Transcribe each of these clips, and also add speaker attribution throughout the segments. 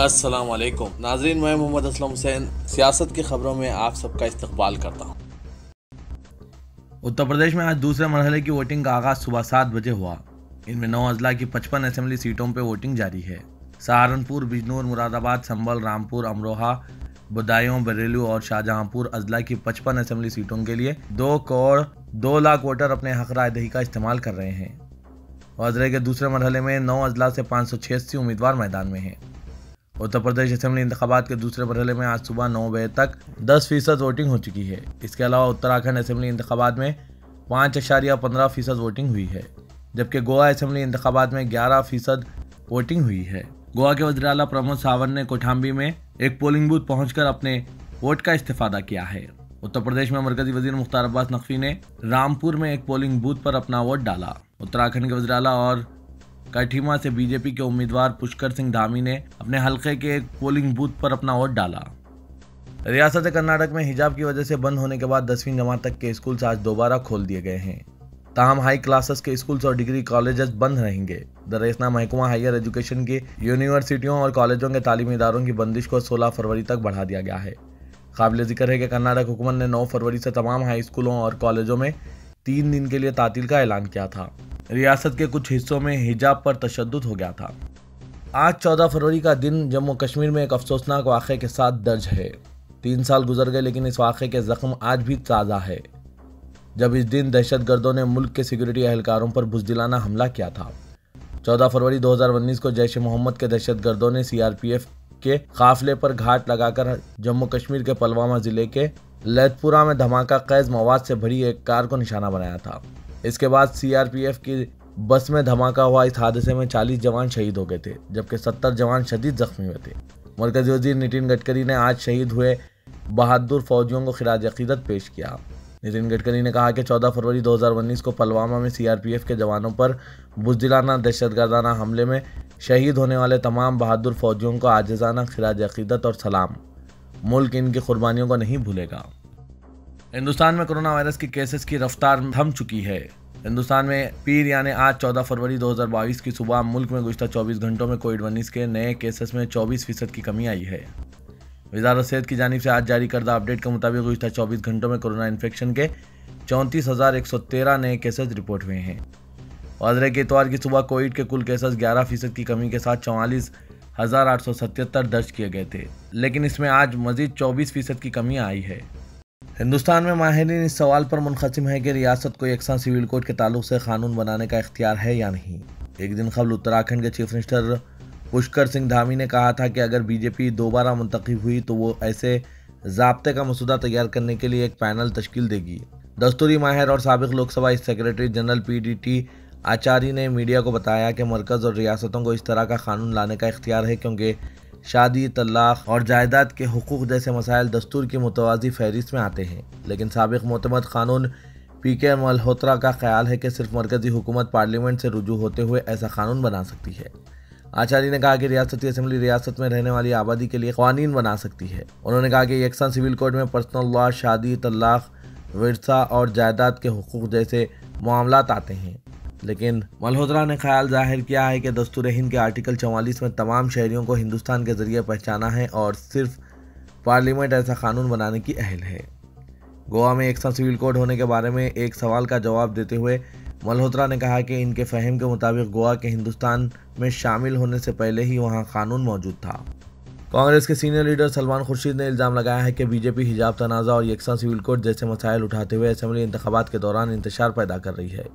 Speaker 1: अस्सलाम वालेकुम नाजरीन, मैं मोहम्मद असलम हुसैन सियासत की खबरों में आप सबका इस्तकबाल करता हूँ।
Speaker 2: उत्तर प्रदेश में आज दूसरे मरहले की वोटिंग का आगाज सुबह 7 बजे हुआ। इनमें 9 अजला की 55 असेंबली सीटों पर वोटिंग जारी है। सहारनपुर, बिजनौर, मुरादाबाद, संभल, रामपुर, अमरोहा, बदायूं, बरेली और शाहजहांपुर अजला की 55 असेंबली सीटों के लिए 2 करोड़ 2 लाख वोटर अपने हक राय दही का इस्तेमाल कर रहे हैं। अजले के दूसरे मरहले में 9 अजला से 586 उम्मीदवार मैदान में हैं। उत्तर प्रदेश असेंबली इंतखाबात के दूसरे मरहले में आज सुबह 9 बजे तक 10% वोटिंग हो चुकी है। इसके अलावा उत्तराखंड असेंबली इंतखाबात में 5.15% वोटिंग हुई है, जबकि गोवा असेंबली इंतखाबात में 11% वोटिंग हुई है। गोवा के वज़ीर आला प्रमोद सावंत ने कोठाम्बी में एक पोलिंग बूथ पहुंचकर अपने वोट का इस्तेफादा किया है। उत्तर प्रदेश में मरकजी वजीर मुख्तार अब्बास नकवी ने रामपुर में एक पोलिंग बूथ पर अपना वोट डाला। उत्तराखंड के वज़ीर आला और कठीमा से बीजेपी के उम्मीदवार पुष्कर सिंह धामी ने अपने हलके के एक पोलिंग बूथ पर अपना वोट डाला। रियासत कर्नाटक में हिजाब की वजह से बंद होने के बाद 10वीं जमात तक के स्कूल आज दोबारा खोल दिए गए हैं। ताहम हाई क्लासेस के स्कूल्स और डिग्री कॉलेजेस बंद रहेंगे। दरअसल महकमा हायर एजुकेशन की यूनिवर्सिटियों और कॉलेजों के तालीमी इदारों की बंदिश को 16 फरवरी तक बढ़ा दिया गया है। काबिल जिक्र है कि कर्नाटक हुकूमत ने 9 फरवरी से तमाम हाई स्कूलों और कॉलेजों में 3 दिन के लिए तातील का ऐलान किया था। रियासत के कुछ हिस्सों में हिजाब पर तशद्दुद हो गया था। आज 14 फरवरी का दिन जम्मू कश्मीर में एक अफसोसनाक वाक़े के साथ दर्ज है। 3 साल गुजर गए, लेकिन इस वाक़े के जख्म आज भी ताज़ा है, जब इस दिन दहशतगर्दों ने मुल्क के सिक्योरिटी एहलकारों पर बुज़दिलाना हमला किया था। 14 फरवरी 2019 को जैश ए मोहम्मद के दहशतगर्दों ने सीआरपीएफ के काफिले पर घात लगाकर जम्मू कश्मीर के पुलवामा जिले के लैथपुरा में धमाका खैज मवाद से भरी एक कार को निशाना बनाया था। इसके बाद सीआरपीएफ की बस में धमाका हुआ। इस हादसे में 40 जवान शहीद हो गए थे, जबकि 70 जवान शदीद जख्मी हुए थे। मरकजी वजीर नितिन गडकरी ने आज शहीद हुए बहादुर फौजियों को खिराज अकीदत पेश किया। नितिन गडकरी ने कहा कि 14 फरवरी 2019 को पुलवामा में सीआरपीएफ के जवानों पर बुज़दिलाना दहशतगर्दाना हमले में शहीद होने वाले तमाम बहादुर फौजियों को आजिज़ाना खिराज अकीदत और सलाम। मुल्क इनकी कुर्बानियों को नहीं भूलेगा। हिंदुस्तान में कोरोना वायरस की केसेस की रफ्तार थम चुकी है। हिंदुस्तान में पीर यानी आज 14 फरवरी 2022 की सुबह मुल्क में गुज़िश्ता 24 घंटों में कोविड-19 के नए केसेस में 24% की कमी आई है। वज़ारत सेहत की जानिब से आज जारी करदा अपडेट के मुताबिक गुज़िश्ता 24 घंटों में कोरोना इन्फेक्शन के 34,113 नए केसेस रिपोर्ट हुए हैं। अजरे के इतवार की सुबह कोविड के कुल केसेस 11% की कमी के साथ 44,877 दर्ज किए गए थे, लेकिन इसमें आज मजीद 24% की कमी आई है। हिंदुस्तान में माहिरीन इस सवाल पर मुनक़सिम है कि रियासत को यकसा सिविल कोड के ताल्लुक से कानून बनाने का इख्तियार है या नहीं। एक दिन कबल उत्तराखंड के चीफ मिनिस्टर पुष्कर सिंह धामी ने कहा था कि अगर बीजेपी दोबारा मुंतखब हुई तो वो ऐसे ज़ाब्ते का मसूदा तैयार करने के लिए एक पैनल तश्कील देगी। दस्तूरी माहिर और साबिक़ लोकसभा सेक्रेटरी जनरल PDT आचार्य ने मीडिया को बताया कि मरकज़ और रियासतों को इस तरह का कानून लाने का इख्तियार है, क्योंकि शादी, तलाक और जायदाद के हुकूक जैसे मसाइल दस्तूर की मुतवाज़ी फहरिस्त में आते हैं। लेकिन साबिक़ मोतमद कानून PK मल्होत्रा का ख्याल है कि सिर्फ मरकज़ी हुकूमत पार्लियामेंट से रुजू होते हुए ऐसा कानून बना सकती है। आचार्य ने कहा कि रियासती असेंबली रियासत में रहने वाली आबादी के लिए क़वानीन बना सकती है। उन्होंने कहा कि यकसा सिविल कोड में पर्सनल लॉ, शादी, तलाक, विरसा और जायदाद के हुकूक जैसे मामलात आते हैं। लेकिन मल्होत्रा ने ख्याल जाहिर किया है कि दस्तूर हिंद के आर्टिकल 44 में तमाम शहरियों को हिंदुस्तान के ज़रिए पहचाना है और सिर्फ पार्लियामेंट ऐसा कानून बनाने की अहल है। गोवा में यकसा सिविल कोड होने के बारे में एक सवाल का जवाब देते हुए मल्होत्रा ने कहा कि इनके फहम के मुताबिक गोवा के हिंदुस्तान में शामिल होने से पहले ही वहाँ कानून मौजूद था। कांग्रेस के सीनियर लीडर सलमान खुर्शीद ने इल्ज़ाम लगाया है कि बीजेपी हिजाब तनाज़ा और यकसा सिविल कोड जैसे मसाइल उठाते हुए असेंबली इंतखाबात के दौरान इंतशार पैदा कर रही है।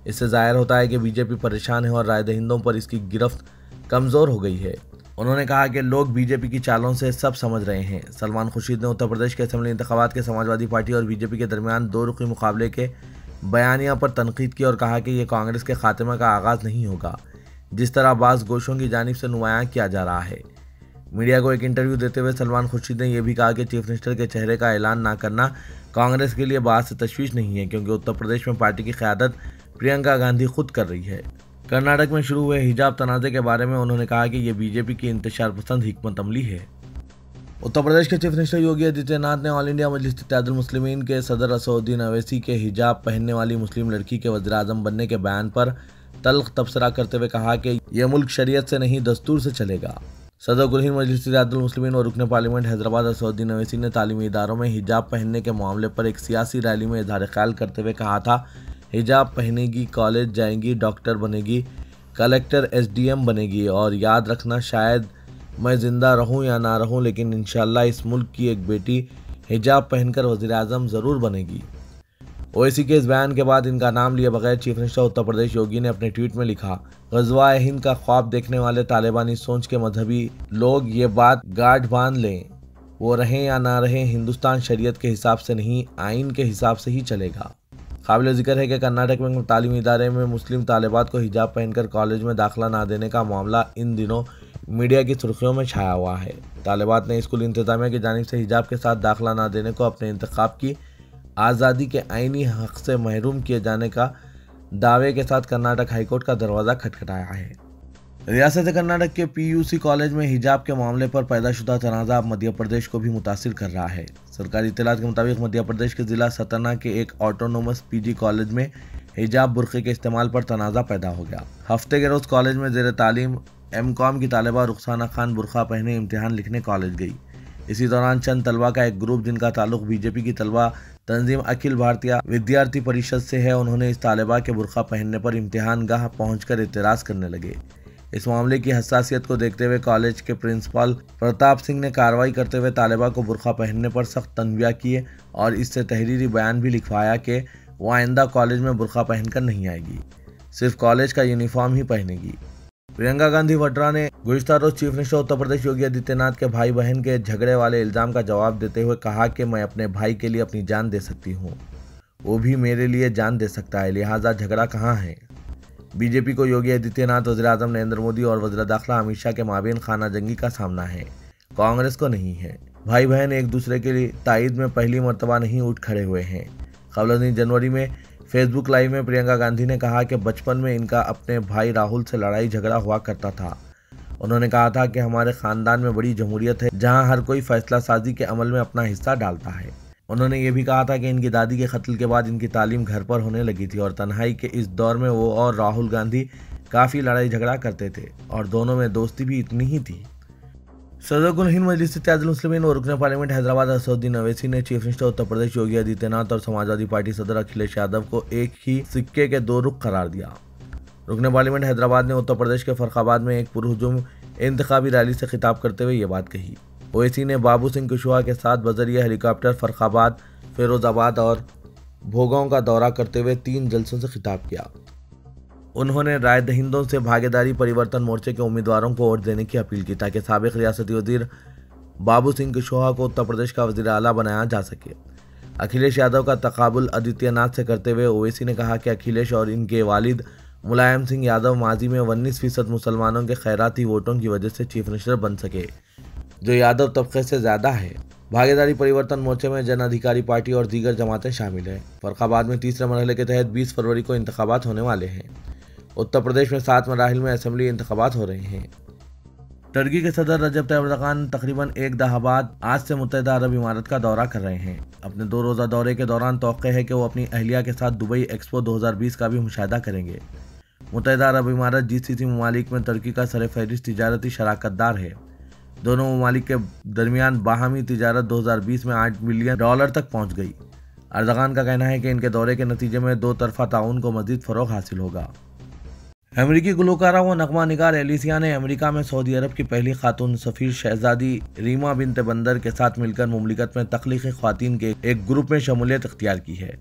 Speaker 2: इससे ज़ाहिर होता है कि बीजेपी परेशान है और राय दहिंदों पर इसकी गिरफ्त कमज़ोर हो गई है। उन्होंने कहा कि लोग बीजेपी की चालों से सब समझ रहे हैं। सलमान खुर्शीद ने उत्तर प्रदेश के असेंबली इंतखाबात के समाजवादी पार्टी और बीजेपी के दरमियान दो रुखी मुकाबले के बयानिया पर तनकीद की और कहा कि ये कांग्रेस के खात्मे का आगाज़ नहीं होगा, जिस तरह बाज़ गोशों की जानिब से नुमायां किया जा रहा है। मीडिया को एक इंटरव्यू देते हुए सलमान खुर्शीद ने यह भी कहा कि चीफ मिनिस्टर के चेहरे का ऐलान ना करना कांग्रेस के लिए बात से तशवीश नहीं है, क्योंकि उत्तर प्रदेश में पार्टी की क़यादत प्रियंका गांधी खुद कर रही है। कर्नाटक में शुरू हुए हिजाब तनाज़े के बारे में उन्होंने कहा कि यह बीजेपी की इंतशार पसंद हिकमत अमली है। उत्तर प्रदेश के चीफ मिनिस्टर योगी आदित्यनाथ ने ऑल इंडिया मजलिस इत्तेहादुल मुस्लिमीन के सदर असदुद्दीन अवैसी के हिजाब पहनने वाली मुस्लिम लड़की के वज़ीर आज़म बनने के बयान पर तल्ख तबसरा करते हुए कहा कि यह मुल्क शरीयत से नहीं दस्तूर से चलेगा। सदर कुल हिंद मजलिस इत्तेहादुल मुस्लिमीन और रुकन पार्लियामेंट हैदराबाद असदुद्दीन अवैसी ने तालीमी इदारों में हिजाब पहनने के मामले पर एक सियासी रैली में इजहार ख्याल करते हुए कहा था, हिजाब पहनेगी, कॉलेज जाएंगी, डॉक्टर बनेगी, कलेक्टर SDM बनेगी और याद रखना, शायद मैं ज़िंदा रहूं या ना रहूं, लेकिन इंशाअल्लाह इस मुल्क की एक बेटी हिजाब पहनकर वज़ीर आज़म ज़रूर बनेगी। ओवैसी के इस बयान के बाद इनका नाम लिए बगैर चीफ मिनिस्टर उत्तर प्रदेश योगी ने अपने ट्वीट में लिखा, ग़ज़वा-ए हिंद का ख्वाब देखने वाले तालिबानी सोच के मजहबी लोग ये बात गांठ बांध लें, वो रहें या ना रहें, हिंदुस्तान शरीयत के हिसाब से नहीं, आइन के हिसाब से ही चलेगा। काबिल ज़िक्र है कि कर्नाटक में तालीमी इदारे में मुस्लिम तालिबात को हिजाब पहनकर कॉलेज में दाखिला ना देने का मामला इन दिनों मीडिया की सुर्खियों में छाया हुआ है। तालिबात ने स्कूल इंतजामिया की जानिब से हिजाब के साथ दाखिला ना देने को अपने इंतखाब की आज़ादी के आईनी हक से महरूम किए जाने का दावे के साथ कर्नाटक हाईकोर्ट का दरवाज़ा खटखटाया है। रियासत कर्नाटक के PUC कॉलेज में हिजाब के मामले पर पैदाशुदा तनाज़ा अब मध्य प्रदेश को भी मुतासिर कर रहा है। सरकारी इत्तलात के मुताबिक मध्य प्रदेश के ज़िला सतना के एक ऑटोनोमस PG कॉलेज में हिजाब बुर्क़े के इस्तेमाल पर तनाज़ा पैदा हो गया। हफ्ते के रोज़ कॉलेज में ज़ेर तालीम MCOM की तालिबा रुखसाना खान बुर्का पहने इम्तिहान लिखने कॉलेज गई। इसी दौरान चंद तलबा का एक ग्रुप जिनका ताल्लुक BJP की तलबा तंजीम अखिल भारतीय विद्यार्थी परिषद से है, उन्होंने इस तालिबा के बुर्का पहनने पर इम्तिहान गाह पहुंचकर इतराज़ करने लगे। इस मामले की हसासियत को देखते हुए कॉलेज के प्रिंसिपल प्रताप सिंह ने कार्रवाई करते हुए तालिबा को बुर्का पहनने पर सख्त तनबीह किए और इससे तहरीरी बयान भी लिखवाया कि वो आइंदा कॉलेज में बुर्का पहनकर नहीं आएगी, सिर्फ कॉलेज का यूनिफॉर्म ही पहनेगी। प्रियंका गांधी वड्रा ने गुज़िश्ता रोज चीफ मिनिस्टर उत्तर प्रदेश योगी आदित्यनाथ के भाई बहन के झगड़े वाले इल्ज़ाम का जवाब देते हुए कहा कि मैं अपने भाई के लिए अपनी जान दे सकती हूँ, वो भी मेरे लिए जान दे सकता है, लिहाजा झगड़ा कहाँ है। BJP को योगी आदित्यनाथ, वज़ीर आज़म नरेंद्र मोदी और वज़ीर दाखिला अमित शाह के माबेन खाना जंगी का सामना है, कांग्रेस को नहीं है। भाई बहन एक दूसरे के लिए तायद में पहली मरतबा नहीं उठ खड़े हुए हैं। क़बल जनवरी में फेसबुक लाइव में प्रियंका गांधी ने कहा कि बचपन में इनका अपने भाई राहुल से लड़ाई झगड़ा हुआ करता था। उन्होंने कहा था कि हमारे ख़ानदान में बड़ी जमहूरियत है, जहां हर कोई फैसला साजी के अमल में अपना हिस्सा डालता है। उन्होंने ये भी कहा था कि इनकी दादी के कत्ल के बाद इनकी तालीम घर पर होने लगी थी और तन्हाई के इस दौर में वो और राहुल गांधी काफ़ी लड़ाई झगड़ा करते थे और दोनों में दोस्ती भी इतनी ही थी। सदर कुल हिंद मजलिस इत्तेहादुल मुस्लिमीन और रुकन पार्लियामेंट हैदराबाद असदुद्दीन अवैसी ने चीफ मिनिस्टर उत्तर प्रदेश योगी आदित्यनाथ और समाजवादी पार्टी सदर अखिलेश यादव को एक ही सिक्के के दो रुख करार दिया। रुकन पार्लियामेंट हैदराबाद ने उत्तर प्रदेश के फर्रुखाबाद में एक पुरहुजूम इंतखाबी रैली से खिताब करते हुए ये बात कही। ओवैसी ने बाबू सिंह कुशवाहा के साथ बजरिया हेलीकॉप्टर फर्रुखाबाद, फिरोजाबाद और भोगांव का दौरा करते हुए 3 जलसों से खिताब किया। उन्होंने राय दहिंदों से भागीदारी परिवर्तन मोर्चे के उम्मीदवारों को वोट देने की अपील की ताकि साबिक रियासती वजीर बाबू सिंह कुशवाहा को उत्तर प्रदेश का वजीर आला बनाया जा सके। अखिलेश यादव का तकाबुल आदित्यनाथ से करते हुए ओवैसी ने कहा कि अखिलेश और इनके वालिद मुलायम सिंह यादव माजी में 19% मुसलमानों के खैराती वोटों की वजह से चीफ मिनिस्टर बन सके, जो यादव तबके से ज़्यादा है। भागीदारी परिवर्तन मोर्चे में जन अधिकारी पार्टी और दीगर जमातें शामिल हैं। फर्रुखाबाद में तीसरे मरहले के तहत 20 फरवरी को इंतखाबात होने वाले हैं। उत्तर प्रदेश में 7 मराहिल में असेंबली इंतखाबात हो रहे हैं। टर्की के सदर रजब तैयब एर्दोगान तकरीबन एक दहा बाद आज से मुत्तहिदा अरब इमारात का दौरा कर रहे हैं। अपने 2 रोज़ा दौरे के दौरान तौक़्क़े है कि वो अपनी अहलिया के साथ दुबई एक्सपो 2020 का भी मुशाहिदा करेंगे। मुत्तहिदा अरब इमारात GCC ममालिक में टर्की का सरफ़हरिस्त तिजारती शराकतदार है। दोनों ममालिक के दरमियान बाहमी तिजारत 2020 में $8 बिलियन तक पहुँच गई। एर्दोगान का कहना है कि इनके दौरे के नतीजे में 2 तरफ़ा ताउन को मज़ीद फ़रोग़ हासिल होगा। अमेरिकी गुलकारा व नगमा निगार एलिसिया ने अमेरिका में सऊदी अरब की पहली खातून सफ़ीर शहजादी रीमा बिन्त बंदर के साथ मिलकर मुमलिकत में तख्लीक़ी ख़वातीन के एक ग्रुप में शमूलियत इख्तियार की है।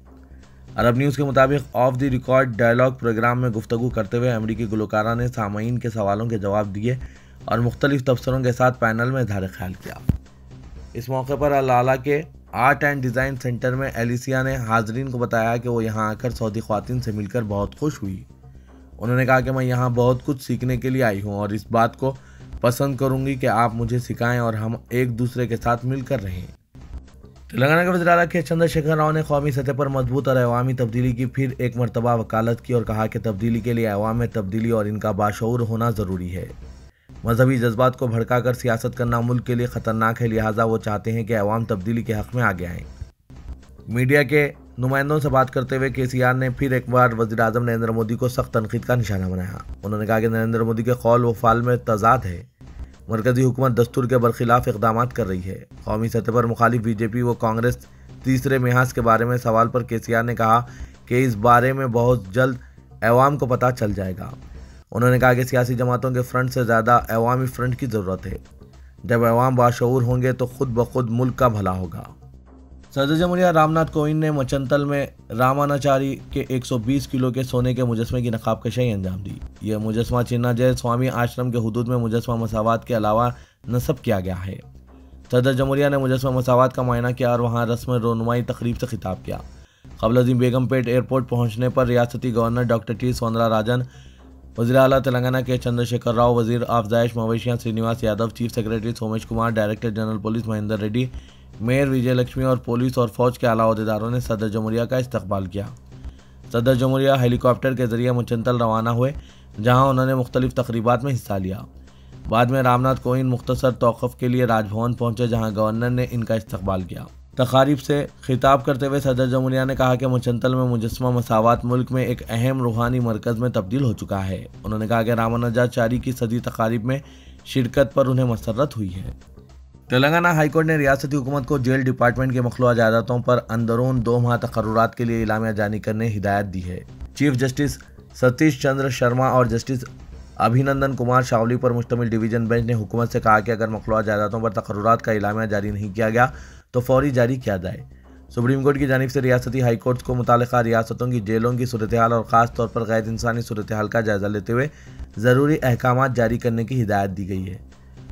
Speaker 2: अरब न्यूज़ के मुताबिक off the record dialogue program में गुफ्तगू करते हुए अमेरिकी गुलकारा ने सामाईन के सवालों के जवाब दिए और मुख्तलिफ तबसरों के साथ पैनल में इज़हार ख्याल किया। इस मौके पर अल आला के आर्ट एंड डिज़ाइन सेंटर में एलिसिया ने हाजरीन को बताया कि वो यहाँ आकर सऊदी ख़वातीन से मिलकर बहुत खुश हुई। उन्होंने कहा कि मैं यहाँ बहुत कुछ सीखने के लिए आई हूँ और इस बात को पसंद करूँगी कि आप मुझे सिखाएं और हम एक दूसरे के साथ मिलकर रहें। तेलंगाना के वज़ीर आला के चंद्रशेखर राव ने कौमी सतह पर मजबूत और अवामी तब्दीली की फिर एक मरतबा वकालत की और कहा कि तब्दीली के लिए अवाम में तब्दीली और इनका बाशऊर होना ज़रूरी है। मजहबी जज्बात को भड़काकर सियासत करना मुल्क के लिए ख़तरनाक है, लिहाजा वो चाहते हैं कि अवाम तब्दीली के हक़ में आगे आएँ। मीडिया के नुमाइंदों से बात करते हुए KCR ने फिर एक बार वज़ीर आज़म नरेंद्र मोदी को सख्त तनकीद का निशाना बनाया। उन्होंने कहा कि नरेंद्र मोदी के कौल व फ़ाल में तज़ाद है। मरकजी हुकूमत दस्तूर के बरखिलाफ इकदाम कर रही है। कौमी सतह पर मुखालिफ बीजेपी व कांग्रेस तीसरे मिहाज के बारे में सवाल पर केसीआर ने कहा कि इस बारे में बहुत जल्द अवाम को पता चल जाएगा। उन्होंने कहा कि सियासी जमातों के फ्रंट से ज़्यादा अवामी फ्रंट की ज़रूरत है। जब अवाम बाशऊर होंगे तो खुद ब खुद मुल्क का भला होगा। सदर जमहूरिया रामनाथ कोविंद ने मचंतल में रामानाचारी के 120 किलो के सोने के मुजस्मे की नकाबकशाई अंजाम दी। यह मुजस्मा चिन्नाजय स्वामी आश्रम के हुदूद में मुजस्मा मसावात के अलावा नस्ब किया गया है। सदर जमहूरिया ने मुजस्मा मसावात का मुआयना किया और वहाँ रस्म रोनुमाई तकरीब से खिताब किया। क़ब्ल अज़ीम बेगमपेट एयरपोर्ट पहुँचने पर रियासती गवर्नर डॉक्टर टी सौंदरराजन, वज़ीर आला तेलंगाना के चंद्रशेखर राव, वज़ीर आफजाइश मवेशियाँ Srinivas Yadav, chief secretary Somesh Kumar, director general police Mahender Reddy, mayor Vijaya Lakshmi और पुलिस और फौज के आला अहदेदारों ने सदर जमहूरिया का इस्तकबाल किया। सदर जमहूरिया हेलीकॉप्टर के जरिए मुचंतल रवाना हुए, जहां उन्होंने मुख्तलिफ तकरीबात में हिस्सा लिया। बाद में रामनाथ कोविंद मुख्तसर तौक़ुफ़ के लिए राजभवन पहुंचे, जहां गवर्नर ने इनका इस्तकबाल किया। तकारीब से खिताब करते हुए सदर जमहूरिया ने कहा कि मुचंतल में मुजस्मा मसावात मुल्क में एक अहम रूहानी मरकज़ में तब्दील हो चुका है। उन्होंने कहा कि रामानुजाचारी की सदी तकारीब में शिरकत पर उन्हें मसर्रत हुई है। तेलंगाना हाईकोर्ट ने रियासती हुकूमत को जेल डिपार्टमेंट की मखलूआ जायदादों पर अंदरून 2 माह तकर्रुरात के लिए इलामिया जारी करने हिदायत दी है। चीफ जस्टिस सतीश चंद्र शर्मा और जस्टिस अभिनंदन कुमार शावली पर मुश्तमिल डिवीज़न बेंच ने हुकूमत से कहा कि अगर मखलूआ जायदादों पर तकर्रुरात का इलामिया जारी नहीं किया गया तो फौरी जारी किया जाए। सुप्रीम कोर्ट की जानिब से रियासती हाई कोर्ट्स को मुतालिका रियासतों की जेलों की सूरत हाल और ख़ास तौर पर गैर इंसानी सूरत हाल का जायज़ा लेते हुए ज़रूरी अहकाम जारी करने की हिदायत दी गई है।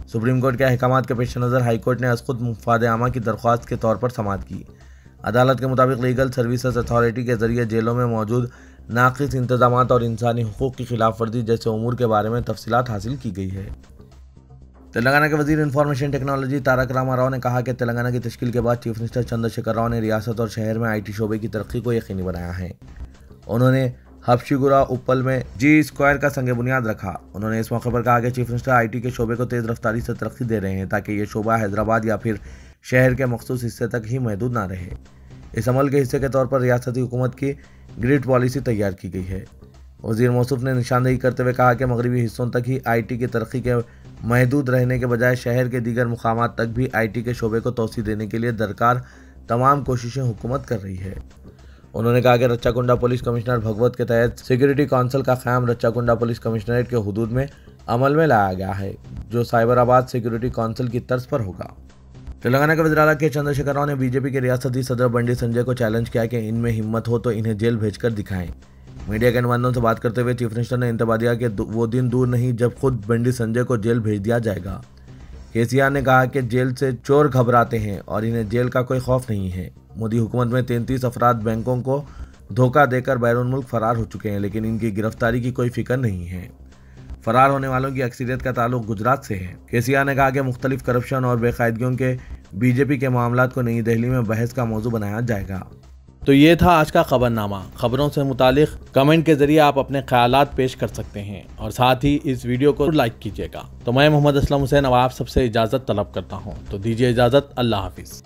Speaker 2: सुप्रीम कोर्ट के अहकामात के पेश नज़र हाईकोर्ट ने अज़ख़ुद मुफ़ाद आमा की दरख्वास्त के तौर पर समाअत की। अदालत के मुताबिक लीगल सर्विसेज अथॉरिटी के ज़रिए जेलों में मौजूद नाक़िस इंतज़ामात और इंसानी हुकूक़ की खिलाफ वर्जी जैसे उमूर के बारे में तफसीलात हासिल की गई है। तेलंगाना के वज़ीर इंफॉर्मेशन टेक्नोलॉजी तारक रामाराव ने कहा कि तेलंगाना की तश्कील के बाद चीफ मिनिस्टर चंद्रशेखर राव ने रियासत और शहर में IT शोबे की तरक्की को यकीनी बनाया है। उन्होंने हबशीगुरा उप्पल में G² का संग बुनियाद रखा। उन्होंने इस मौके पर कहा कि चीफ मिनिस्टर IT के शोबे को तेज़ रफ्तारी से तरक्की दे रहे हैं ताकि ये शोबा हैदराबाद या फिर शहर के मखसूस हिस्से तक ही महदूद ना रहे। इस अमल के हिस्से के तौर पर रियासती हुकूमत की ग्रिड पॉलिसी तैयार की गई है। वज़ीर मौसूफ ने निशानदेही करते हुए कहा कि मगरबी हिस्सों तक ही IT की तरक्की के महदूद रहने के बजाय शहर के दीगर मुकामात तक भी IT के शोबे को तोसी देने के लिए दरकार तमाम कोशिशें हुकूमत कर रही है। उन्होंने कहा कि रच्चाकुंडा पुलिस कमिश्नर भगवत के तहत सिक्योरिटी काउंसिल का क़याम रच्चाकुंडा पुलिस कमिश्नरेट के हुदूद में अमल में लाया गया है, जो साइबराबाद सिक्योरिटी काउंसिल की तर्ज पर होगा। तेलंगाना के वज़ीर आला के चंद्रशेखर राव ने बीजेपी के रियासती सदर बंडी संजय को चैलेंज किया कि इनमें हिम्मत हो तो इन्हें जेल भेजकर दिखाएं। मीडिया के नुमाइंदों से बात करते हुए चीफ मिनिस्टर ने इंतबा दिया कि वो दिन दूर नहीं जब खुद बंडी संजय को जेल भेज दिया जाएगा। केसीआर ने कहा कि जेल से चोर घबराते हैं और इन्हें जेल का कोई खौफ नहीं है। मोदी हुकूमत में 33 अफराद बैंकों को धोखा देकर बैरून मुल्क फरार हो चुके हैं, लेकिन इनकी गिरफ्तारी की कोई फिक्र नहीं है। फरार होने वालों की अक्सरियत का ताल्लुक गुजरात से है। केसीआर ने कहा कि मुख्तलिफ करप्शन और बेकायदगियों के बीजेपी के मामलात को नई दिल्ली में बहस का मौजू बनाया जाएगा।
Speaker 1: तो ये था आज का खबरनामा। खबरों से मुतालिक कमेंट के जरिए आप अपने ख्यालात पेश कर सकते हैं और साथ ही इस वीडियो को लाइक कीजिएगा। तो मैं मोहम्मद असलम हुसैन अब आप सबसे इजाज़त तलब करता हूँ। तो दीजिए इजाज़त। अल्लाह हाफिज़।